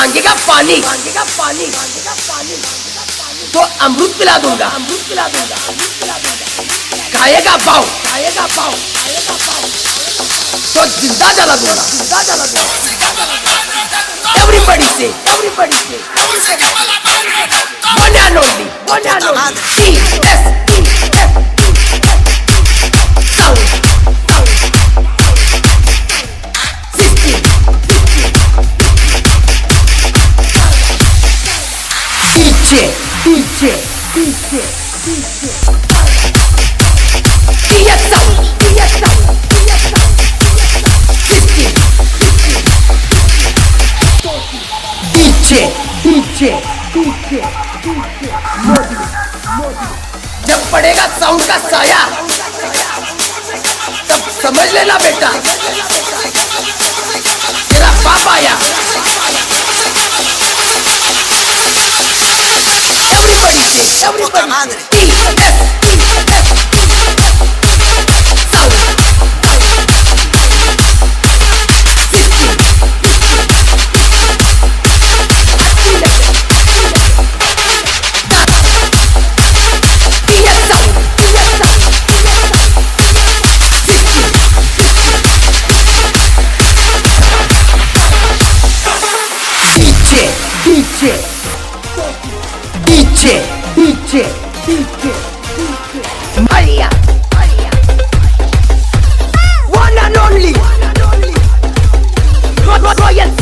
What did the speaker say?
मांगेगा पानी तो अमृत पिला दूंगा खाएगा पाव तो जिंदा जला दूंगा एवरीबॉडी से one and only TSEF sound system DJ TS sound DJ जब पड़ेगा साउंड का साया तब समझ लेना बेटा तेरा बाप आया एवरीबॉडी से DJ Maria one and only Royal